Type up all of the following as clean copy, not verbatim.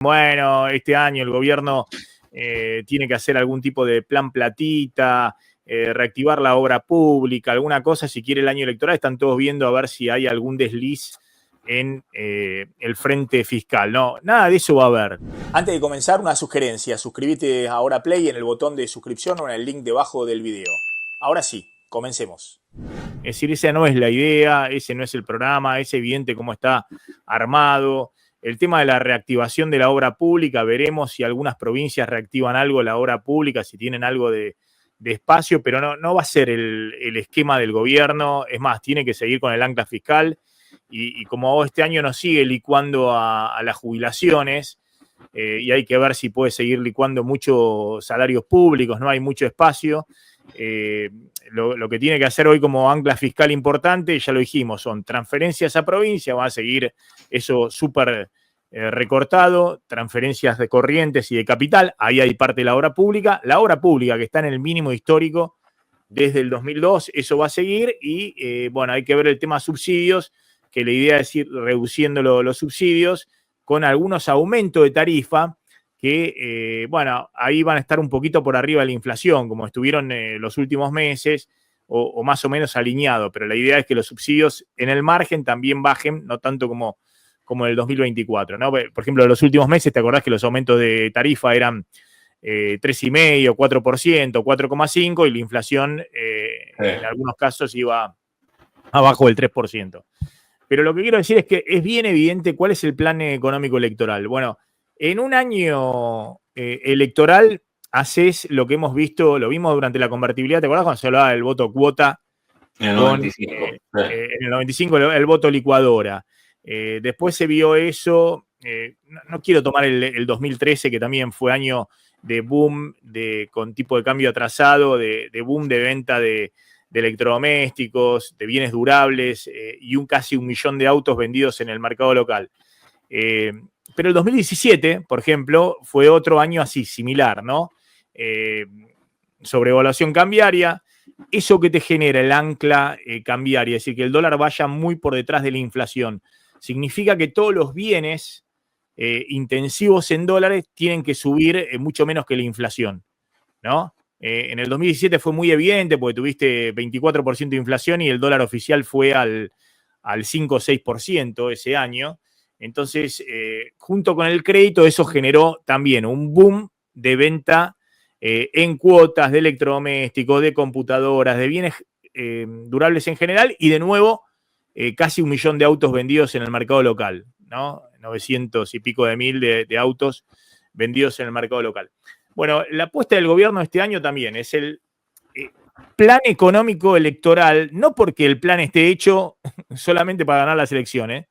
bueno, este año el gobierno tiene que hacer algún tipo de plan platita, reactivar la obra pública, alguna cosa, si quiere el año electoral, están todos viendo a ver si hay algún desliz en el frente fiscal. No, nada de eso va a haber. Antes de comenzar, una sugerencia. Suscríbete ahora a Play en el botón de suscripción o en el link debajo del video. Ahora sí, comencemos. Es decir, esa no es la idea, ese no es el programa, es evidente cómo está armado. El tema de la reactivación de la obra pública, veremos si algunas provincias reactivan algo la obra pública, si tienen algo de espacio, pero no va a ser el esquema del gobierno. Es más, tiene que seguir con el ancla fiscal. Y como este año nos sigue licuando a las jubilaciones, y hay que ver si puede seguir licuando muchos salarios públicos, no hay mucho espacio. Lo que tiene que hacer hoy como ancla fiscal importante, ya lo dijimos, son transferencias a provincia, va a seguir eso súper recortado, transferencias de corrientes y de capital, ahí hay parte de la obra pública que está en el mínimo histórico desde el 2002, eso va a seguir y bueno, hay que ver el tema subsidios, que la idea es ir reduciendo los subsidios con algunos aumentos de tarifa que, bueno, ahí van a estar un poquito por arriba de la inflación, como estuvieron los últimos meses, o más o menos alineado, pero la idea es que los subsidios en el margen también bajen, no tanto como en el 2024, ¿no? Por ejemplo, en los últimos meses, ¿te acordás que los aumentos de tarifa eran 3,5%, 4%, 4,5%, y la inflación en algunos casos iba abajo del 3%? Pero lo que quiero decir es que es bien evidente cuál es el plan económico electoral. Bueno, en un año electoral haces lo que hemos visto, lo vimos durante la convertibilidad. ¿Te acordás cuando se hablaba del voto cuota? En el 95. En el 95 el voto licuadora. Después se vio eso, no quiero tomar el 2013, que también fue año de boom, con tipo de cambio atrasado, de boom de venta de electrodomésticos, de bienes durables y casi 1 millón de autos vendidos en el mercado local. Pero el 2017, por ejemplo, fue otro año así, similar, ¿no? Sobrevaluación cambiaria, eso que te genera el ancla cambiaria, es decir, que el dólar vaya muy por detrás de la inflación, significa que todos los bienes intensivos en dólares tienen que subir mucho menos que la inflación, ¿no? En el 2017 fue muy evidente porque tuviste 24% de inflación y el dólar oficial fue al 5 o 6% ese año. Entonces, junto con el crédito, eso generó también un boom de venta en cuotas de electrodomésticos, de computadoras, de bienes durables en general y de nuevo casi 1 millón de autos vendidos en el mercado local, ¿no? 900 y pico de mil de autos vendidos en el mercado local. Bueno, la apuesta del gobierno este año también es el plan económico electoral, no porque el plan esté hecho solamente para ganar las elecciones,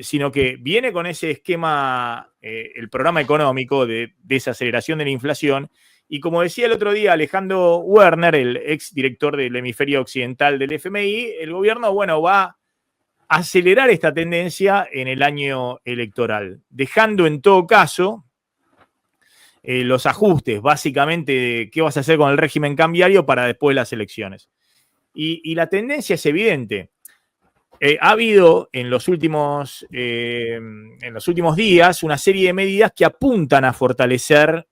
sino que viene con ese esquema, el programa económico de desaceleración de la inflación. Y como decía el otro día Alejandro Werner, el ex director del hemisferio occidental del FMI, el gobierno, bueno, va a acelerar esta tendencia en el año electoral, dejando en todo caso los ajustes, básicamente, qué vas a hacer con el régimen cambiario para después de las elecciones. Y la tendencia es evidente. Ha habido en los últimos días una serie de medidas que apuntan a fortalecer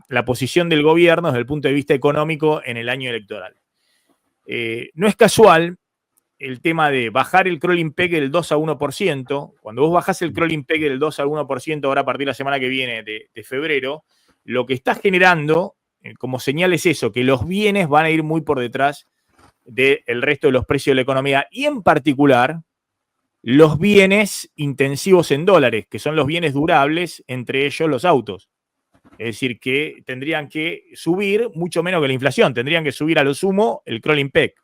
la posición del gobierno desde el punto de vista económico en el año electoral. No es casual el tema de bajar el crawling peg del 2 a 1%. Cuando vos bajás el crawling peg del 2 a 1% ahora a partir de la semana que viene de febrero, lo que está generando como señal es eso, que los bienes van a ir muy por detrás del resto de los precios de la economía y en particular los bienes intensivos en dólares, que son los bienes durables, entre ellos los autos. Es decir, que tendrían que subir mucho menos que la inflación, tendrían que subir a lo sumo el crawling peg.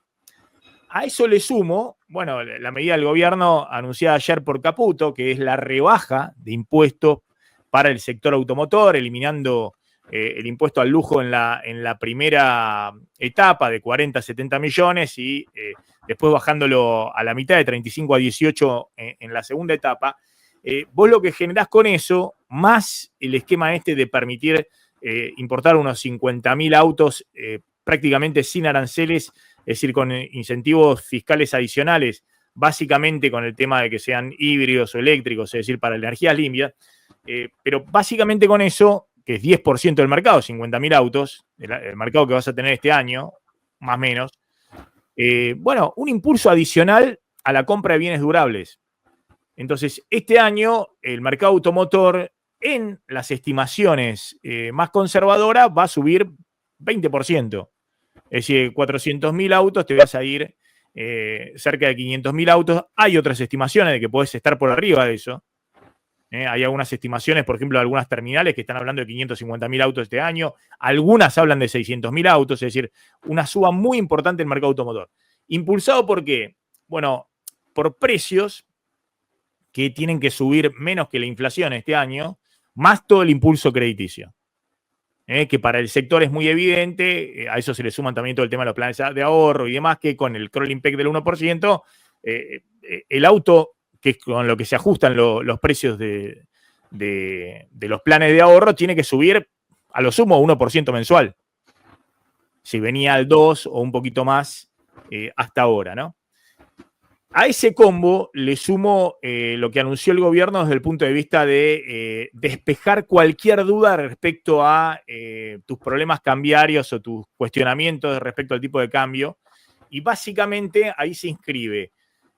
A eso le sumo, bueno, la medida del gobierno anunciada ayer por Caputo, que es la rebaja de impuestos para el sector automotor, eliminando el impuesto al lujo en la primera etapa de 40 a 70 millones y después bajándolo a la mitad de 35 a 18 en la segunda etapa. Vos lo que generás con eso, más el esquema este de permitir importar unos 50.000 autos prácticamente sin aranceles, es decir, con incentivos fiscales adicionales, básicamente con el tema de que sean híbridos o eléctricos, es decir, para energías limpias, Pero básicamente con eso, que es 10% del mercado, 50.000 autos, el mercado que vas a tener este año, más o menos, bueno, un impulso adicional a la compra de bienes durables. Entonces, este año el mercado automotor en las estimaciones más conservadoras va a subir 20%. Es decir, 400.000 autos te vas a ir cerca de 500.000 autos. Hay otras estimaciones de que podés estar por arriba de eso. Hay algunas estimaciones, por ejemplo, de algunas terminales que están hablando de 550.000 autos este año. Algunas hablan de 600.000 autos, es decir, una suba muy importante en el mercado automotor. ¿Impulsado por qué? Bueno, por precios que tienen que subir menos que la inflación este año, más todo el impulso crediticio. Que para el sector es muy evidente, a eso se le suman también todo el tema de los planes de ahorro y demás, que con el crawling peg del 1%, el auto, que es con lo que se ajustan los precios de los planes de ahorro, tiene que subir a lo sumo 1% mensual. Si venía al 2 o un poquito más hasta ahora, ¿no? A ese combo le sumo lo que anunció el gobierno desde el punto de vista de despejar cualquier duda respecto a tus problemas cambiarios o tus cuestionamientos respecto al tipo de cambio. Y básicamente ahí se inscribe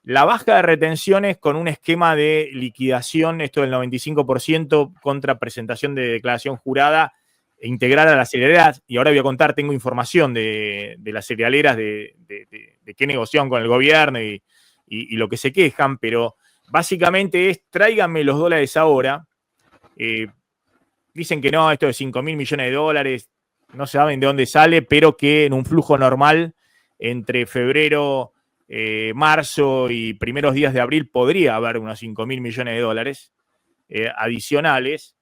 la baja de retenciones con un esquema de liquidación, esto del 95% contra presentación de declaración jurada, integrar a las cerealeras. Y ahora voy a contar, tengo información de las cerealeras de qué negociaron con el gobierno y lo que se quejan, pero básicamente es tráiganme los dólares ahora. Dicen que no, esto de 5.000 millones de dólares, no saben de dónde sale, pero que en un flujo normal entre febrero, marzo y primeros días de abril podría haber unos 5.000 millones de dólares adicionales.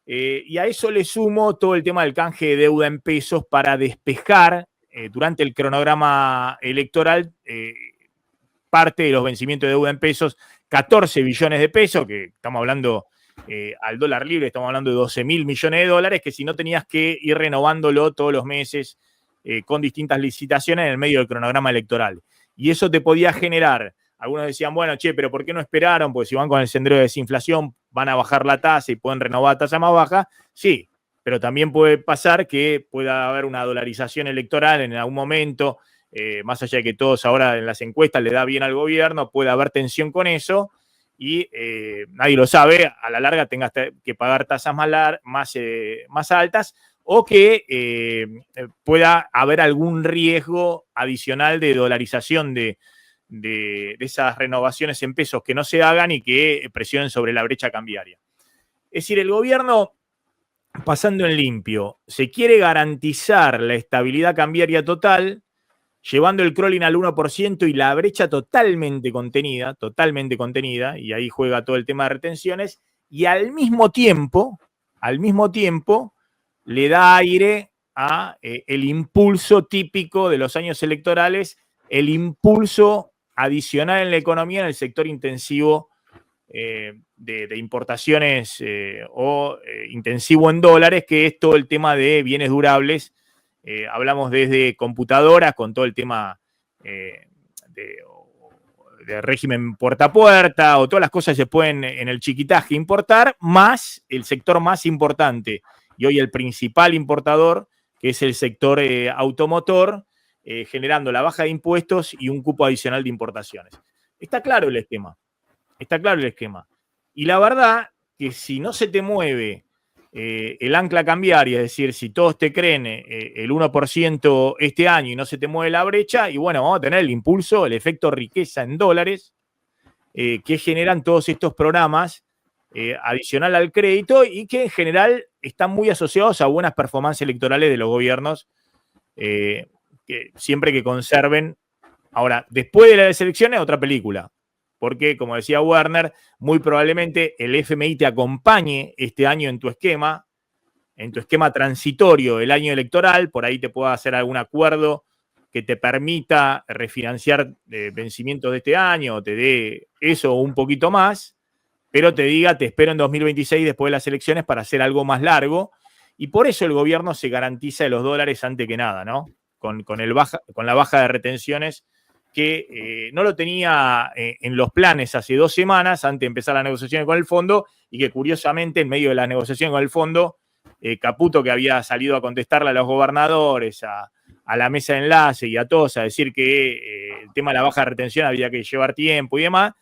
Y a eso le sumo todo el tema del canje de deuda en pesos para despejar durante el cronograma electoral parte de los vencimientos de deuda en pesos, 14 billones de pesos, que estamos hablando al dólar libre, estamos hablando de 12.000 millones de dólares, que si no tenías que ir renovándolo todos los meses con distintas licitaciones en el medio del cronograma electoral. Y eso te podía generar, algunos decían, bueno, che, pero ¿por qué no esperaron? Porque si van con el sendero de desinflación, van a bajar la tasa y pueden renovar a tasa más baja. Sí, pero también puede pasar que pueda haber una dolarización electoral en algún momento. Más allá de que todos ahora en las encuestas le da bien al gobierno, puede haber tensión con eso y nadie lo sabe, a la larga tengas que pagar tasas más altas o que pueda haber algún riesgo adicional de dolarización de esas renovaciones en pesos que no se hagan y que presionen sobre la brecha cambiaria. Es decir, el gobierno, pasando en limpio, se quiere garantizar la estabilidad cambiaria total, llevando el crawling al 1% y la brecha totalmente contenida, y ahí juega todo el tema de retenciones, y al mismo tiempo, le da aire a el impulso típico de los años electorales, el impulso adicional en la economía en el sector intensivo de importaciones o intensivo en dólares, que es todo el tema de bienes durables. Hablamos desde computadoras con todo el tema de régimen puerta a puerta o todas las cosas que se pueden en el chiquitaje importar, más el sector más importante y hoy el principal importador, que es el sector automotor, generando la baja de impuestos y un cupo adicional de importaciones. Está claro el esquema. Y la verdad que si no se te mueve el ancla cambiaria, es decir, si todos te creen el 1% este año y no se te mueve la brecha, y bueno, vamos a tener el impulso, el efecto riqueza en dólares que generan todos estos programas adicional al crédito y que en general están muy asociados a buenas performances electorales de los gobiernos, que siempre que conserven. Ahora, después de las elecciones, otra película. Porque, como decía Werner, muy probablemente el FMI te acompañe este año en tu esquema transitorio, el año electoral, por ahí te pueda hacer algún acuerdo que te permita refinanciar vencimientos de este año, te dé eso o un poquito más, pero te diga, te espero en 2026 después de las elecciones para hacer algo más largo, y por eso el gobierno se garantiza de los dólares antes que nada, ¿no? Con la baja de retenciones que no lo tenía en los planes hace 2 semanas, antes de empezar las negociaciones con el fondo, y que curiosamente, en medio de las negociaciones con el fondo, Caputo, que había salido a contestarle a los gobernadores, a la mesa de enlace y a todos, a decir que el tema de la baja retención había que llevar tiempo y demás,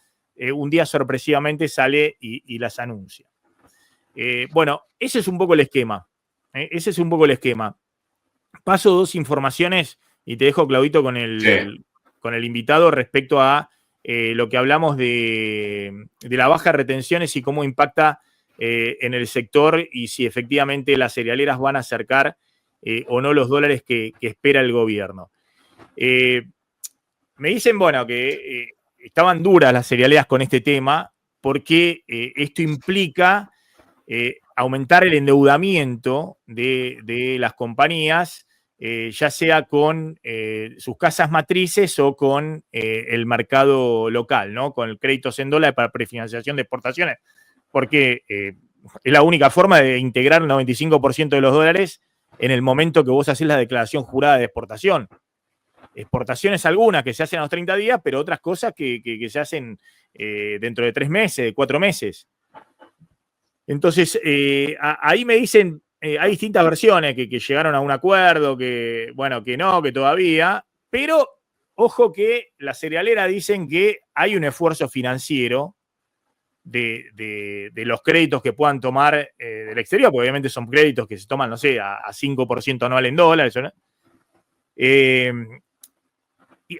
un día sorpresivamente sale y las anuncia. Bueno, ese es un poco el esquema. Ese es un poco el esquema. Paso 2 informaciones y te dejo, Claudito, con el invitado respecto a lo que hablamos de la baja de retenciones y cómo impacta en el sector y si efectivamente las cerealeras van a acercar o no los dólares que espera el gobierno. Me dicen, bueno, que estaban duras las cerealeras con este tema porque esto implica aumentar el endeudamiento de las compañías, ya sea con sus casas matrices o con el mercado local, ¿no? Con el créditos en dólares para prefinanciación de exportaciones, porque es la única forma de integrar el 95% de los dólares en el momento que vos haces la declaración jurada de exportación. Exportaciones algunas que se hacen a los 30 días, pero otras cosas que se hacen dentro de 3 meses, de 4 meses. Entonces, ahí me dicen, hay distintas versiones que llegaron a un acuerdo, que bueno, que no, que todavía, pero ojo que las cerealeras dicen que hay un esfuerzo financiero de los créditos que puedan tomar del exterior, porque obviamente son créditos que se toman, no sé, a 5% anual en dólares, ¿no?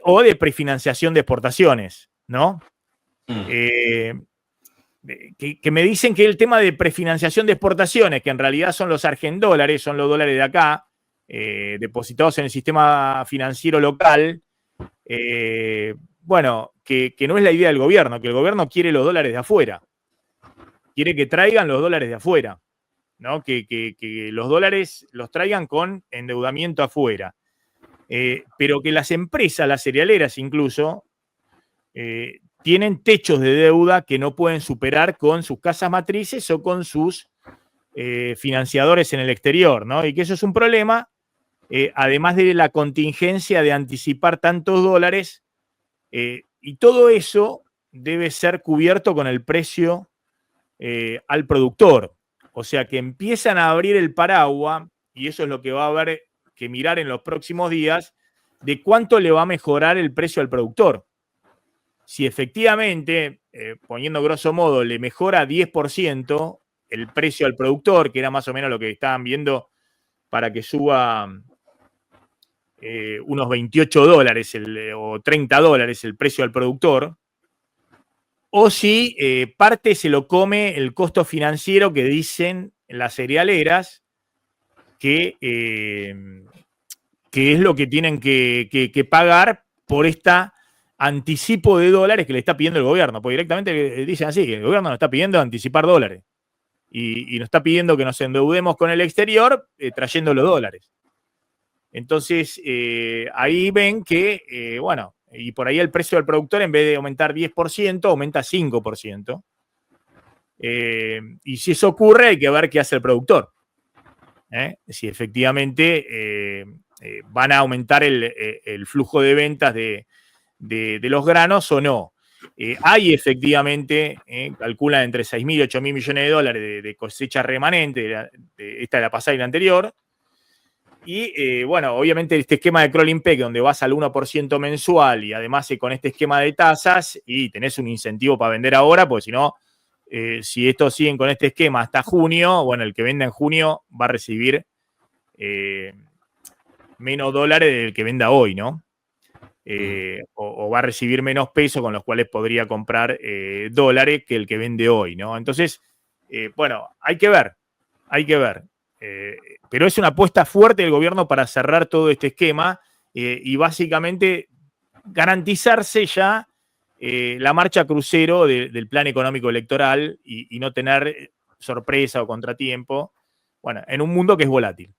O de prefinanciación de exportaciones, ¿no? Que me dicen que el tema de prefinanciación de exportaciones, que en realidad son los argendólares, son los dólares de acá, depositados en el sistema financiero local, bueno, que no es la idea del gobierno, que el gobierno quiere los dólares de afuera, quiere que traigan los dólares de afuera, ¿no? Que los dólares los traigan con endeudamiento afuera, pero que las empresas, las cerealeras incluso, tienen techos de deuda que no pueden superar con sus casas matrices o con sus financiadores en el exterior, ¿no? Y que eso es un problema, además de la contingencia de anticipar tantos dólares, y todo eso debe ser cubierto con el precio al productor. O sea que empiezan a abrir el paraguas, y eso es lo que va a haber que mirar en los próximos días, de cuánto le va a mejorar el precio al productor. Si efectivamente, poniendo grosso modo, le mejora 10% el precio al productor, que era más o menos lo que estaban viendo para que suba unos 28 dólares o 30 dólares el precio al productor, o si parte se lo come el costo financiero que dicen las cerealeras que es lo que tienen que pagar por esta anticipo de dólares que le está pidiendo el gobierno, porque directamente dicen así, que el gobierno nos está pidiendo anticipar dólares y nos está pidiendo que nos endeudemos con el exterior trayendo los dólares. Entonces, ahí ven que, bueno, y por ahí el precio del productor en vez de aumentar 10%, aumenta 5%. Y si eso ocurre, hay que ver qué hace el productor. Si efectivamente van a aumentar el flujo de ventas de los granos o no. Hay efectivamente, calculan entre 6.000 y 8.000 millones de dólares de cosecha remanente, esta de la pasada y la anterior. Y bueno, obviamente este esquema de crawling peg, donde vas al 1% mensual y además con este esquema de tasas, y tenés un incentivo para vender ahora, porque si no, si estos siguen con este esquema hasta junio, bueno, el que venda en junio va a recibir menos dólares del que venda hoy, ¿no? O va a recibir menos pesos con los cuales podría comprar dólares que el que vende hoy, ¿no? Entonces, bueno, hay que ver. Pero es una apuesta fuerte del gobierno para cerrar todo este esquema y básicamente garantizarse ya la marcha crucero del plan económico electoral y no tener sorpresa o contratiempo, bueno, en un mundo que es volátil.